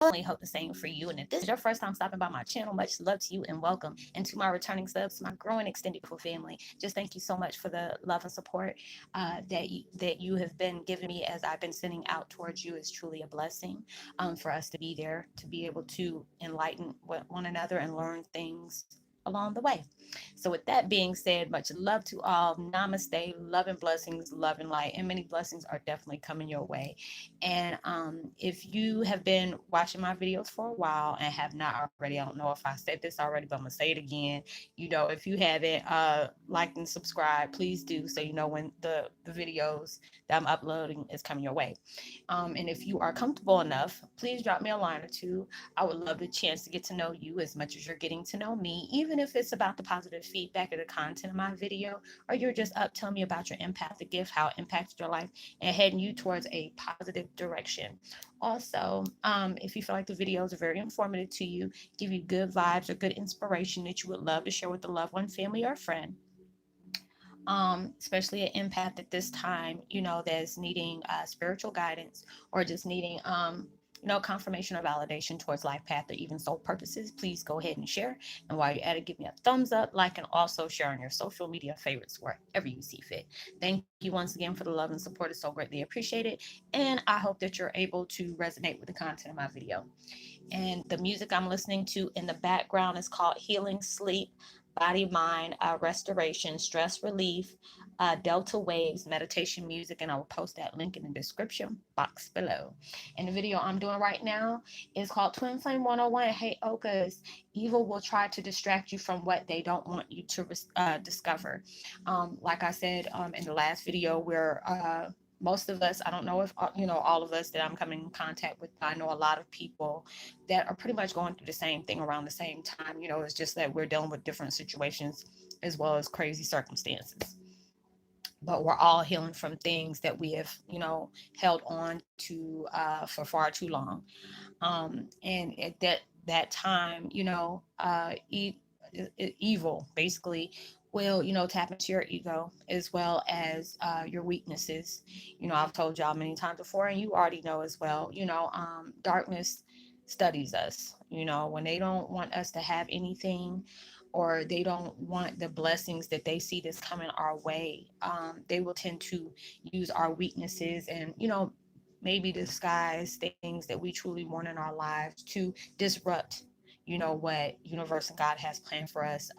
definitely hope the same for you. And if this is your first time stopping by my channel, much love to you and welcome. And to my returning subs, my growing extended family, just thank you so much for the love and support that you have been giving me as I've been sending out towards you. Is truly a blessing for us to be there, to be able to enlighten one another and learn things along the way. So, with that being said, much love to all. Namaste, love and blessings, love and light, and many blessings are definitely coming your way. And if you have been watching my videos for a while and have not already, I don't know if I said this already, but I'm gonna say it again. If you haven't liked and subscribed, please do, so you know when the videos that I'm uploading is coming your way. And if you are comfortable enough, please drop me a line or two. I would love the chance to get to know you as much as you're getting to know me, even if it's about the positive feedback of the content of my video, or you're just up telling me about your empathic gift, how it impacted your life, and heading you towards a positive direction. Also, if you feel like the videos are very informative to you, give you good vibes or good inspiration that you would love to share with a loved one, family, or friend, especially an empath at this time, that's needing spiritual guidance or just needing, confirmation or validation towards life path or even soul purposes, please go ahead and share. And while you're at it, give me a thumbs up, like, and also share on your social media favorites wherever you see fit. Thank you once again for the love and support. It's so greatly appreciated. And I hope that you're able to resonate with the content of my video. And the music I'm listening to in the background is called Healing Sleep, Body Mind Restoration, Stress Relief, Delta Waves meditation music. And I will post that link in the description box below. And the video I'm doing right now is called Twin Flame 101. Heyoka's evil will try to distract you from what they don't want you to discover. Like I said in the last video, where most of us, I don't know if all of us that I'm coming in contact with, I know a lot of people that are pretty much going through the same thing around the same time. It's just that we're dealing with different situations as well as crazy circumstances, but we're all healing from things that we have held on to for far too long. And at that time, evil basically will tap into your ego as well as your weaknesses. I've told y'all many times before, and you already know as well. Darkness studies us. When they don't want us to have anything, or they don't want the blessings that they see that's coming our way, they will tend to use our weaknesses and maybe disguise things that we truly want in our lives to disrupt what universe and God has planned for us,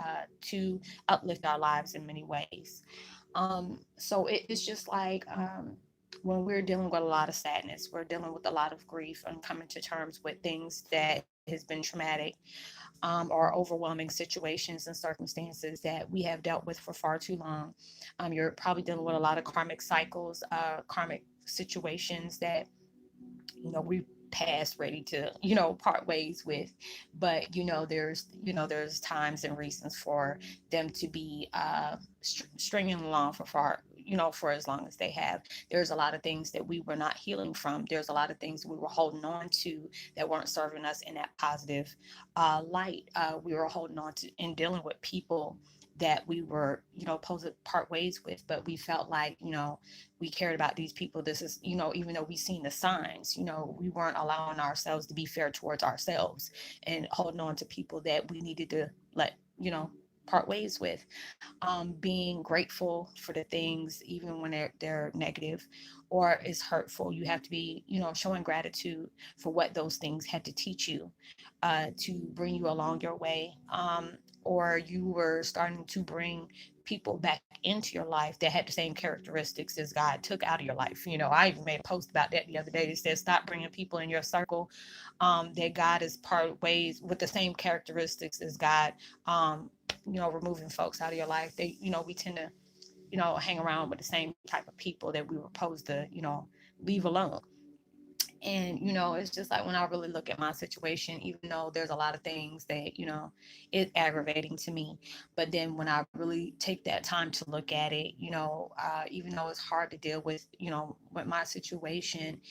to uplift our lives in many ways. So it's just like, when we're dealing with a lot of sadness, we're dealing with a lot of grief and coming to terms with things that has been traumatic, or overwhelming situations and circumstances that we have dealt with for far too long. You're probably dealing with a lot of karmic cycles, karmic situations that we past ready to part ways with. But there's times and reasons for them to be stringing along for far, for as long as they have. There's a lot of things that we were not healing from. There's a lot of things we were holding on to that weren't serving us in that positive light. We were holding on to and dealing with people that we were supposed to part ways with, but we felt like we cared about these people. This is, even though we seen the signs, we weren't allowing ourselves to be fair towards ourselves and holding on to people that we needed to let, part ways with. Being grateful for the things, even when they're negative or is hurtful. You have to be, showing gratitude for what those things had to teach you, to bring you along your way. Or you were starting to bring people back into your life that had the same characteristics as God took out of your life. I even made a post about that the other day that said, stop bringing people in your circle that God is part ways with the same characteristics as God. Removing folks out of your life. We tend to, hang around with the same type of people that we were supposed to, leave alone. And it's just like, when I really look at my situation, even though there's a lot of things that it's aggravating to me, but then when I really take that time to look at it, even though it's hard to deal with with my situation,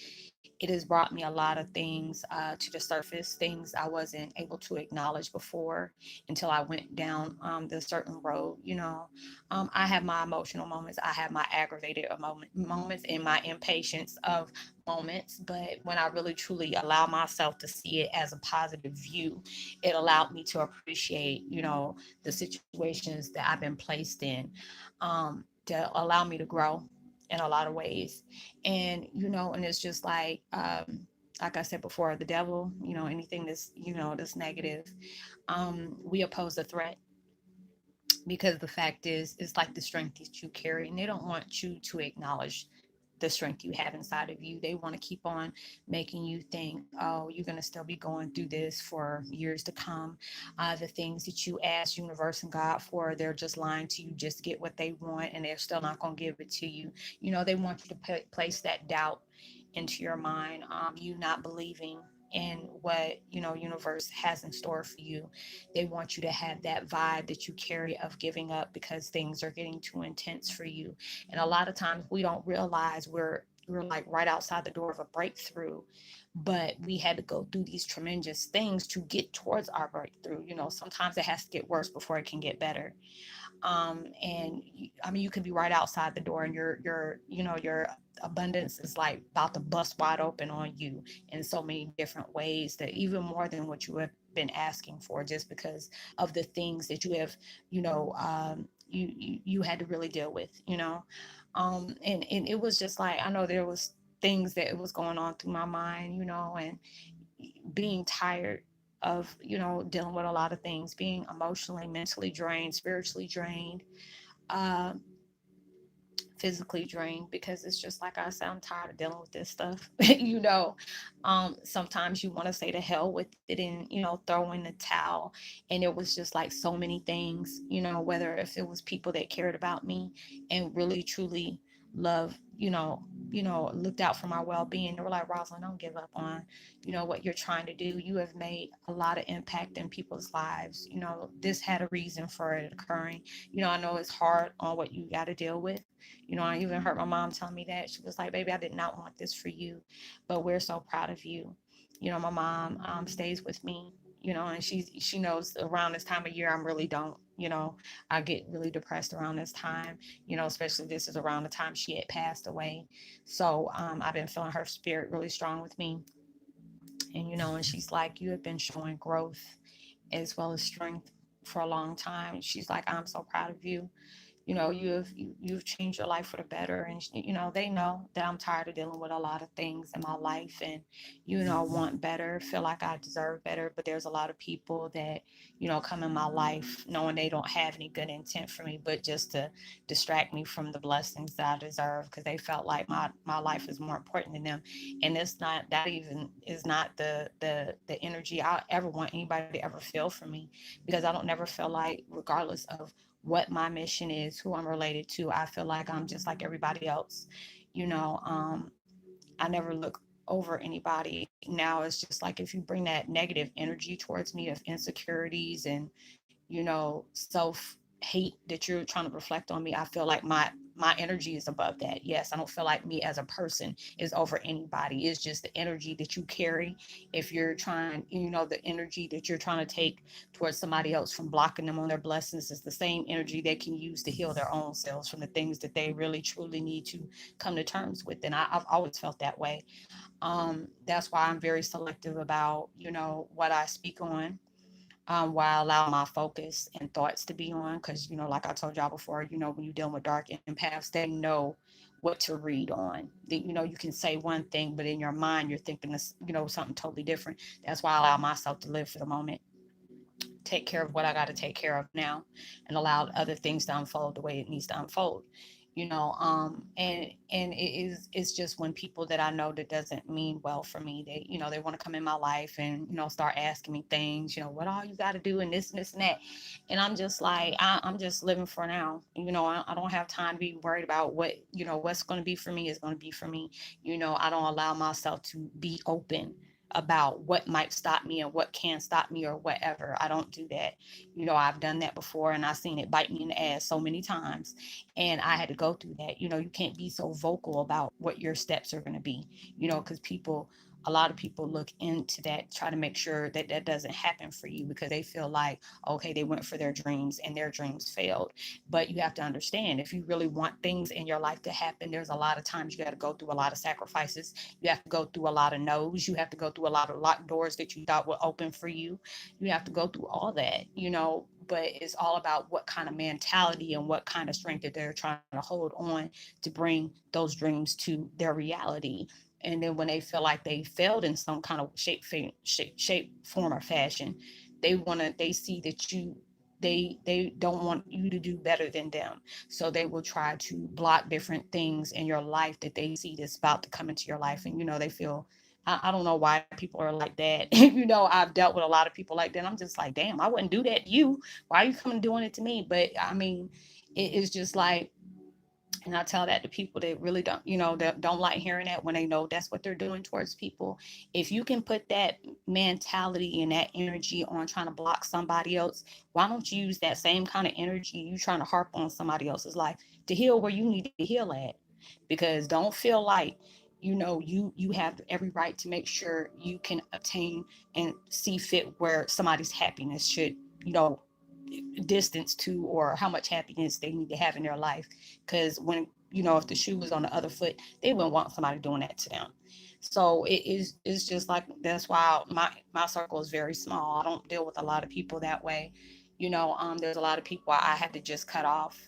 It has brought me a lot of things to the surface, things I wasn't able to acknowledge before until I went down the certain road. I have my emotional moments, I have my aggravated moments, and my impatience of moments. But when I really truly allow myself to see it as a positive view, it allowed me to appreciate, the situations that I've been placed in, to allow me to grow in a lot of ways. And it's just like I said before, the devil, anything that's negative, we oppose the threat, because the fact is, it's like the strength that you carry, and they don't want you to acknowledge the strength you have inside of you. They want to keep on making you think, oh, you're going to still be going through this for years to come. The things that you ask universe and God for, they're just lying to you just to get what they want, and they're still not going to give it to you. They want you to place that doubt into your mind, you not believing in what universe has in store for you. They want you to have that vibe that you carry of giving up because things are getting too intense for you. And a lot of times we don't realize we're like right outside the door of a breakthrough, but we had to go through these tremendous things to get towards our breakthrough. Sometimes it has to get worse before it can get better. And I mean, you could be right outside the door, and your abundance is like about to bust wide open on you in so many different ways, that even more than what you have been asking for, just because of the things that you have, you had to really deal with. And it was just like, I know there was things that was going on through my mind, and being tired of dealing with a lot of things, being emotionally, mentally drained, spiritually drained, uh, physically drained, because it's just like I said, I'm tired of dealing with this stuff. Sometimes you want to say to hell with it and throw in the towel. And it was just like so many things, whether if it was people that cared about me and really truly love, looked out for my well-being. They were like, Roslynn, don't give up on what you're trying to do. You have made a lot of impact in people's lives. This had a reason for it occurring. I know it's hard on what you got to deal with. I even heard my mom telling me that. She was like, baby, I did not want this for you, but we're so proud of you. My mom stays with me, and she knows around this time of year, I'm really don't, I get really depressed around this time, especially this is around the time she had passed away. So I've been feeling her spirit really strong with me. And she's like, you have been showing growth as well as strength for a long time. She's like, I'm so proud of you. You've changed your life for the better. And they know that I'm tired of dealing with a lot of things in my life, and want better, feel like I deserve better. But there's a lot of people that come in my life knowing they don't have any good intent for me, but just to distract me from the blessings that I deserve, because they felt like my life is more important than them. And it's not, that even is not the energy I ever want anybody to ever feel for me, because I don't never feel like, regardless of what my mission is, who I'm related to, I feel like I'm just like everybody else. You know, um, I never look over anybody. Now it's just like, if you bring that negative energy towards me of insecurities and, self hate that you're trying to reflect on me, I feel like my energy is above that. Yes, I don't feel like me as a person is over anybody. It's just the energy that you carry. If you're trying, the energy that you're trying to take towards somebody else from blocking them on their blessings is the same energy they can use to heal their own selves from the things that they really truly need to come to terms with. And I've always felt that way. That's why I'm very selective about, what I speak on, where I allow my focus and thoughts to be on. Because, like I told y'all before, when you're dealing with dark empaths, they know what to read on. You can say one thing, but in your mind, you're thinking this, something totally different. That's why I allow myself to live for the moment, take care of what I got to take care of now, and allow other things to unfold the way it needs to unfold. And it's just when people that I know that doesn't mean well for me, they want to come in my life and start asking me things, what all you got to do and this and that. And I'm just like, I'm just living for now. I don't have time to be worried about what's going to be for me is going to be for me. I don't allow myself to be open about what might stop me and what can stop me or whatever. I don't do that. I've done that before and I've seen it bite me in the ass so many times. And I had to go through that. You can't be so vocal about what your steps are going to be, because a lot of people look into that, try to make sure that that doesn't happen for you because they feel like, okay, they went for their dreams and their dreams failed. But you have to understand, if you really want things in your life to happen, there's a lot of times you got to go through a lot of sacrifices. You have to go through a lot of no's. You have to go through a lot of locked doors that you thought were open for you. You have to go through all that, but it's all about what kind of mentality and what kind of strength that they're trying to hold on to bring those dreams to their reality. And then when they feel like they failed in some kind of shape, form, or fashion, they see that they don't want you to do better than them. So they will try to block different things in your life that they see that's about to come into your life. And they feel, I don't know why people are like that. I've dealt with a lot of people like that. I'm just like, damn, I wouldn't do that to you. Why are you coming doing it to me? But I mean, it is just like, and I tell that to people that really don't, that don't like hearing that when they know that's what they're doing towards people. If you can put that mentality and that energy on trying to block somebody else, why don't you use that same kind of energy you trying to harp on somebody else's life to heal where you need to heal at? Because don't feel like, you have every right to make sure you can obtain and see fit where somebody's happiness should, you know, distance to, or how much happiness they need to have in their life. Because when, if the shoe was on the other foot, they wouldn't want somebody doing that to them. So it's just like, that's why my circle is very small. I don't deal with a lot of people that way. There's a lot of people I have to just cut off,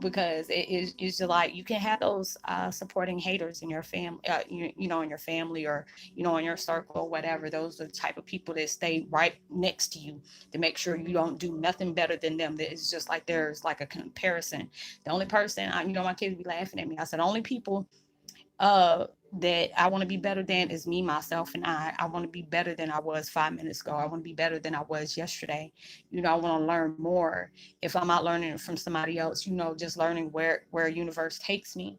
because it's just like, you can have those supporting haters in your family, in your family, or in your circle or whatever. Those are the type of people that stay right next to you to make sure you don't do nothing better than them. That it's just like there's like a comparison. The only person, my kids be laughing at me. I said, the only people uh that I want to be better than is me, myself, and I want to be better than I was 5 minutes ago. I want to be better than I was yesterday. I want to learn more. If I'm not learning it from somebody else, just learning where universe takes me.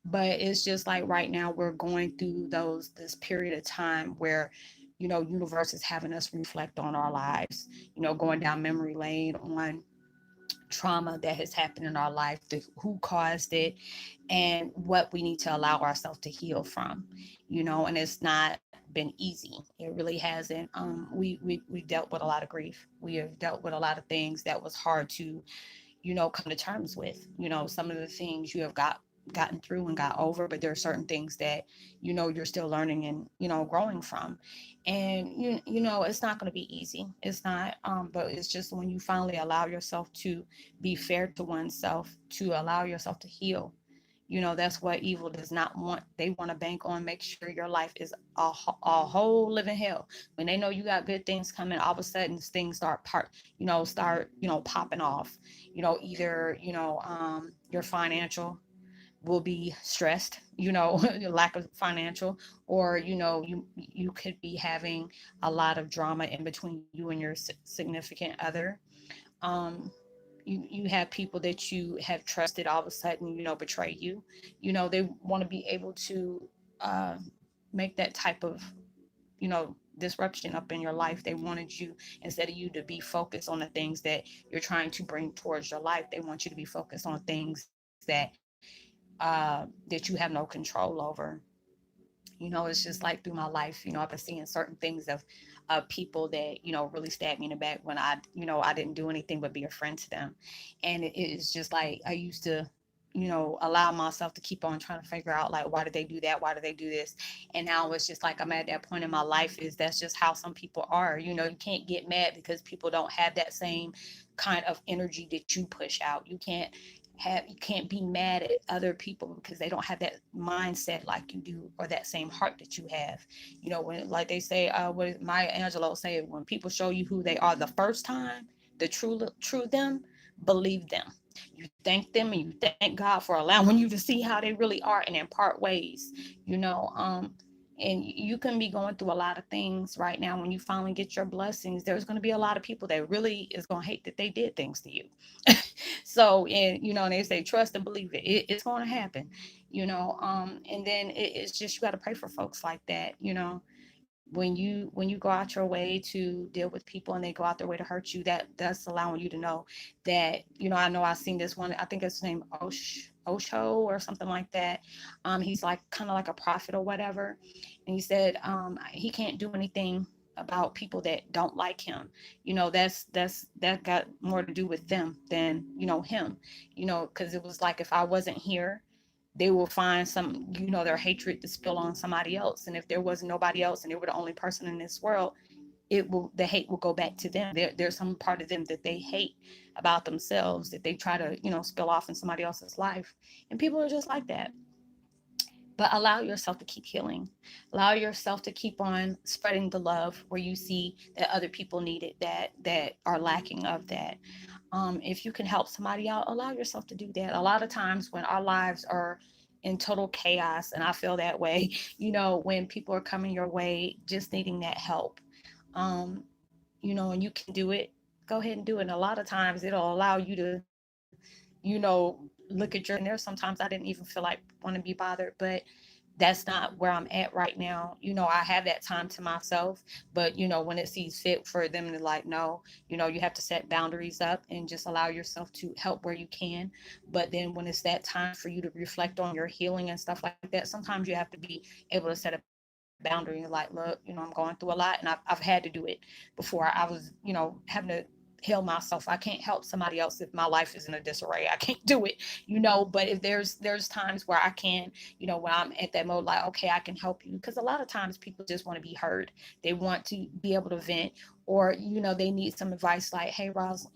But it's just like right now we're going through this period of time where, universe is having us reflect on our lives, going down memory lane on trauma that has happened in our life, who caused it, and what we need to allow ourselves to heal from. And it's not been easy. It really hasn't. We dealt with a lot of grief. We have dealt with a lot of things that was hard to, come to terms with. Some of the things you have gotten through and got over, but there are certain things that, you're still learning and, growing from. And it's not going to be easy. It's not, but it's just when you finally allow yourself to be fair to oneself, to allow yourself to heal. That's what evil does not want. They want to bank on, make sure your life is a whole living hell. When they know you got good things coming, all of a sudden things start popping off. Either, your financial will be stressed, lack of financial, or, you could be having a lot of drama in between you and your significant other. Um, you have people that you have trusted all of a sudden, betray you. They want to be able to uh, make that type of, disruption up in your life. They wanted you, instead of you to be focused on the things that you're trying to bring towards your life, they want you to be focused on things that you have no control over. It's just like through my life, I've been seeing certain things of people that, really stabbed me in the back when I didn't do anything but be a friend to them. And it's just like, I used to, allow myself to keep on trying to figure out, like, why did they do that? Why did they do this? And now it's just like, I'm at that point in my life, is that's just how some people are. You can't get mad because people don't have that same kind of energy that you push out. You can't be mad at other people because they don't have that mindset like you do, or that same heart that you have. When, like they say, what Maya Angelou said, when people show you who they are the first time, the true them, believe them. You thank them and you thank God for allowing you to see how they really are and impart ways. you know um and you can be going through a lot of things right now. When you finally get your blessings, there's going to be a lot of people that really is going to hate that they did things to you. So, and and they say trust and believe it's going to happen. And then it's just, you got to pray for folks like that. When you go out your way to deal with people and they go out their way to hurt you, that's allowing you to know that, I know I've seen this one, I think it's named Osho or something like that. He's like kind of like a prophet or whatever, and he said he can't do anything about people that don't like him. That got more to do with them than him. Because it was like, if I wasn't here, they will find some, their hatred to spill on somebody else. And if there was nobody else and they were the only person in this world, the hate will go back to them. There's some part of them that they hate about themselves that they try to, spill off in somebody else's life. And people are just like that. But allow yourself to keep healing. Allow yourself to keep on spreading the love where you see that other people need it, that are lacking of that. If you can help somebody out, allow yourself to do that. A lot of times when our lives are in total chaos, and I feel that way, when people are coming your way just needing that help, um, and you can do it, go ahead and do it. And a lot of times it'll allow you to, look at your life. And there's sometimes I didn't even feel like want to be bothered, but that's not where I'm at right now. I have that time to myself, but when it sees fit for them to like, no, you have to set boundaries up and just allow yourself to help where you can. But then when it's that time for you to reflect on your healing and stuff like that, sometimes you have to be able to set a boundary and like, look, I'm going through a lot, and I've had to do it before. I was, having to heal myself. I can't help somebody else if my life is in a disarray. I can't do it, but if there's times where I can, when I'm at that mode, like, okay, I can help you. Because a lot of times people just want to be heard. They want to be able to vent, or, they need some advice like, hey, Roz,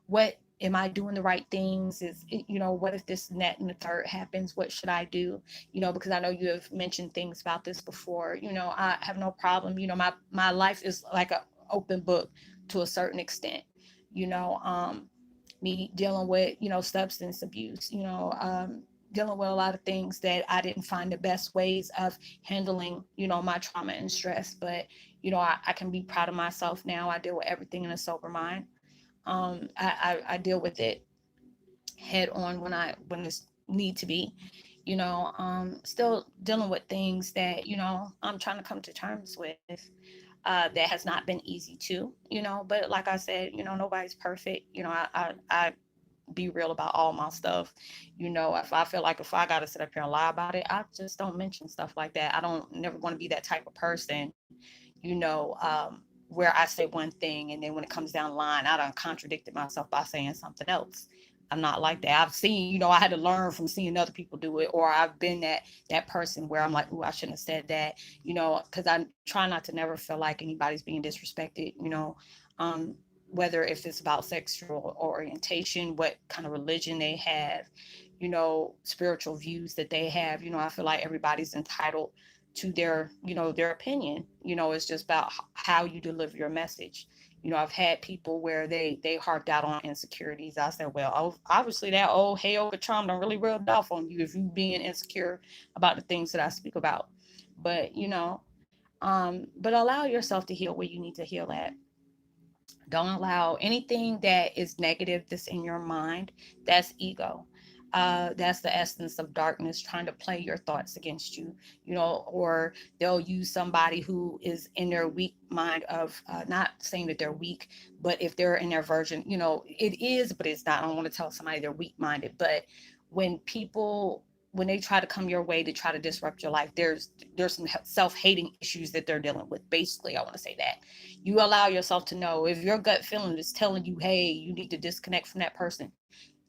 what am I doing the right things? What if this and that and the third happens? What should I do? Because I know you have mentioned things about this before. I have no problem. My life is like a open book to a certain extent. you know um Me dealing with, substance abuse, dealing with a lot of things that I didn't find the best ways of handling, my trauma and stress. But, I can be proud of myself now. I deal with everything in a sober mind. I deal with it head on when it's need to be. Still dealing with things that, I'm trying to come to terms with. That has not been easy too, but like I said, nobody's perfect. I be real about all my stuff. If I feel like if I gotta sit up here and lie about it, I just don't mention stuff like that. I don't never want to be that type of person, where I say one thing and then when it comes down the line, I done contradicted myself by saying something else. I'm not like that. I've seen, I had to learn from seeing other people do it, or I've been that person where I'm like, "Ooh, I shouldn't have said that," because I try not to never feel like anybody's being disrespected, um, whether if it's about sexual orientation, what kind of religion they have, spiritual views that they have. I feel like everybody's entitled to their opinion. It's just about how you deliver your message. I've had people where they harped out on insecurities. I said, well, obviously that old Heyoka trauma done really rubbed off on you if you being insecure about the things that I speak about. But but allow yourself to heal where you need to heal at. Don't allow anything that is negative that's in your mind. That's ego. That's the essence of darkness trying to play your thoughts against you, or they'll use somebody who is in their weak mind of, not saying that they're weak, but if they're in their version, it is, but it's not. I don't want to tell somebody they're weak minded, but when they try to come your way to try to disrupt your life, there's some self-hating issues that they're dealing with. Basically, I want to say that you allow yourself to know if your gut feeling is telling you, hey, you need to disconnect from that person.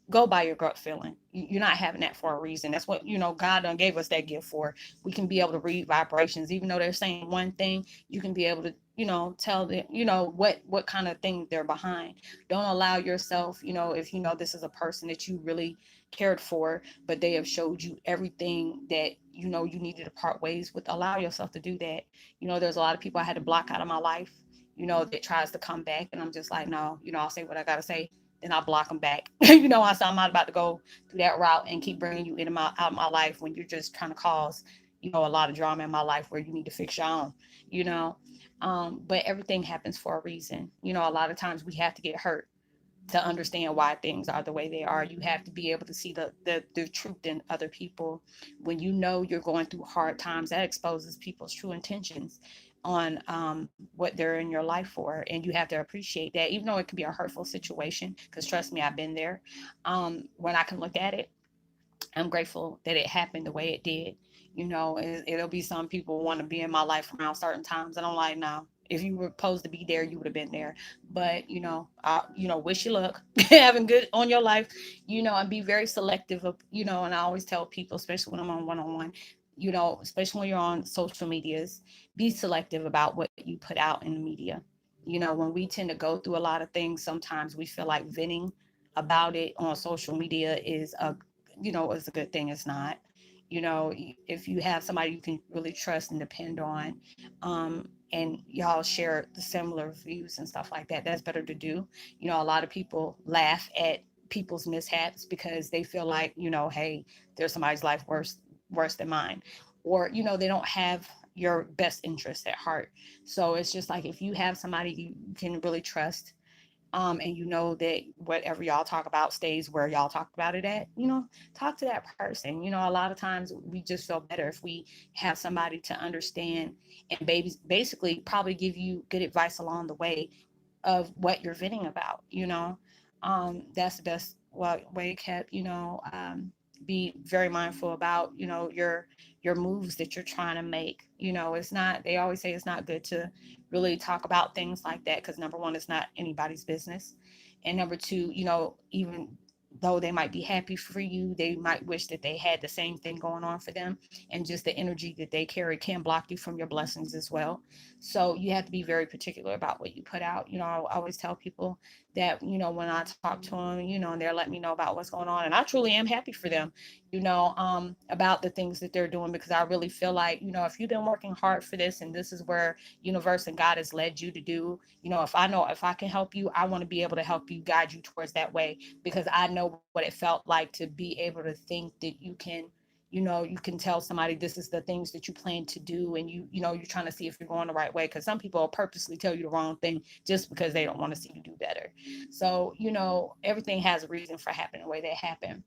Go by your gut feeling. You're not having that for a reason. That's what, God done gave us that gift for. We can be able to read vibrations. Even though they're saying one thing, you can be able to, tell them, what kind of thing they're behind. Don't allow yourself, if this is a person that you really cared for, but they have showed you everything that you needed to part ways with, allow yourself to do that. There's a lot of people I had to block out of my life, that tries to come back, and I'm just like, no, I'll say what I gotta say, then I'll block them back. I said, I'm not about to go through that route and keep bringing you out of my life when you're just trying to cause, a lot of drama in my life where you need to fix your own, you know. But everything happens for a reason. A lot of times we have to get hurt to understand why things are the way they are. You have to be able to see the truth in other people. When you're going through hard times, that exposes people's true intentions. on what they're in your life for, and you have to appreciate that, even though it could be a hurtful situation, because trust me, I've been there. When I can look at it, I'm grateful that it happened the way it did. It'll be some people want to be in my life around certain times, and I'm like, no. If you were supposed to be there, you would have been there. But wish you luck, having good on your life, and be very selective of, And I always tell people, especially when I'm on one-on-one, especially when you're on social medias, be selective about what you put out in the media. When we tend to go through a lot of things, sometimes we feel like venting about it on social media is a good thing. It's not. If you have somebody you can really trust and depend on, and y'all share the similar views and stuff like that, that's better to do. A lot of people laugh at people's mishaps because they feel like, hey, there's somebody's life worse than mine, or they don't have your best interest at heart. So it's just like, if you have somebody you can really trust, and that whatever y'all talk about stays where y'all talked about it at, talk to that person. A lot of times we just feel better if we have somebody to understand and basically probably give you good advice along the way of what you're venting about. That's the best way kept. Be very mindful about your moves that you're trying to make. It's not, they always say it's not good to really talk about things like that, because number one, it's not anybody's business, and number two, even though they might be happy for you, they might wish that they had the same thing going on for them, and just the energy that they carry can block you from your blessings as well. So you have to be very particular about what you put out. I always tell people that, when I talk to them, and they're letting me know about what's going on, and I truly am happy for them, about the things that they're doing, because I really feel like, if you've been working hard for this, and this is where universe and God has led you to do, if I can help you, I want to be able to help you, guide you towards that way, because I know what it felt like to be able to think that you can tell somebody this is the things that you plan to do, and you're trying to see if you're going the right way, because some people will purposely tell you the wrong thing just because they don't want to see you do better. So everything has a reason for happening the way they happen,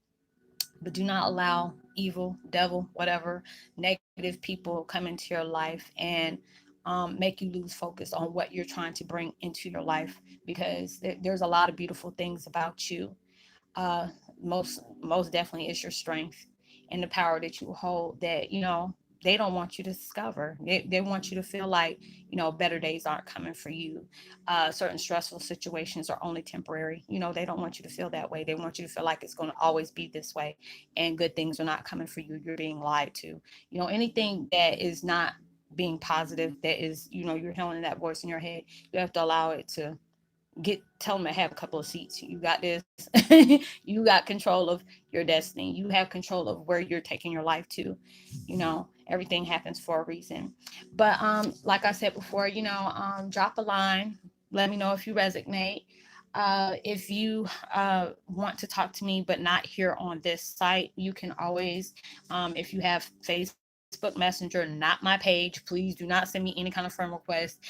but do not allow evil, devil, whatever, negative people come into your life and make you lose focus on what you're trying to bring into your life, because there's a lot of beautiful things about you. uh, most definitely is your strength and the power that you hold, that they don't want you to discover. They want you to feel like better days aren't coming for you. Certain stressful situations are only temporary. They don't want you to feel that way. They want you to feel like it's going to always be this way, and good things are not coming for you. You're being lied to. Anything that is not being positive, that is, you're hearing that voice in your head, you have to allow it to tell them to have a couple of seats. You got this. You got control of your destiny. You have control of where you're taking your life to. Everything happens for a reason. But like I said before, drop a line. Let me know if you resonate. If you want to talk to me but not here on this site, you can always, if you have Facebook Messenger, not my page, please do not send me any kind of friend request.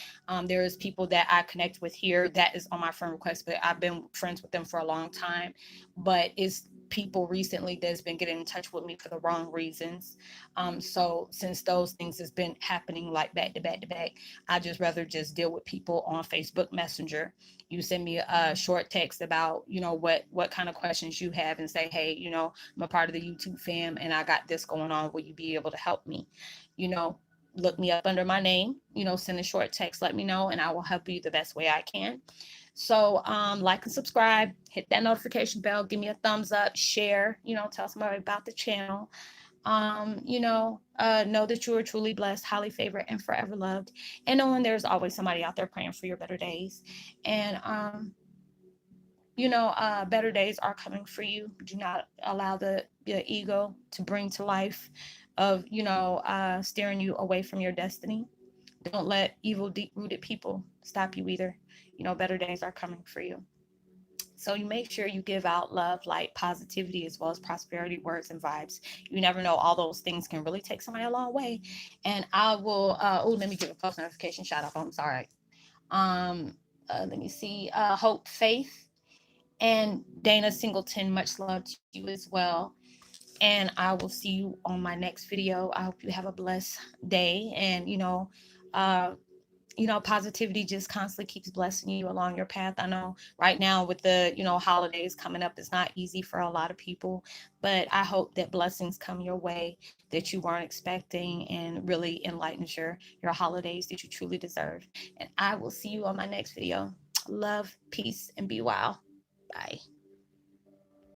There's people that I connect with here that is on my friend request, but I've been friends with them for a long time. But it's people recently that's been getting in touch with me for the wrong reasons. So since those things has been happening like back to back to back, I just rather just deal with people on Facebook Messenger. You send me a short text about what kind of questions you have, and say, hey, I'm a part of the YouTube fam and I got this going on, will you be able to help me? you know Look me up under my name, send a short text, let me know, and I will help you the best way I can. So like and subscribe, hit that notification bell, give me a thumbs up, share, tell somebody about the channel. Know that you are truly blessed, highly favored, and forever loved, and knowing there's always somebody out there praying for your better days. And better days are coming for you. Do not allow the ego to bring to life of steering you away from your destiny. Don't let evil, deep rooted people stop you either. Better days are coming for you. So you make sure you give out love, light, positivity, as well as prosperity words and vibes. You never know, all those things can really take somebody a long way. And I will let me give a post notification shout out. I'm sorry. Let me see. Hope, Faith, and Dana Singleton, much love to you as well. And I will see you on my next video. I hope you have a blessed day. And, uh, positivity just constantly keeps blessing you along your path. I know right now with the, holidays coming up, it's not easy for a lot of people, but I hope that blessings come your way that you weren't expecting and really enlightens your holidays that you truly deserve. And I will see you on my next video. Love, peace, and be well. Bye.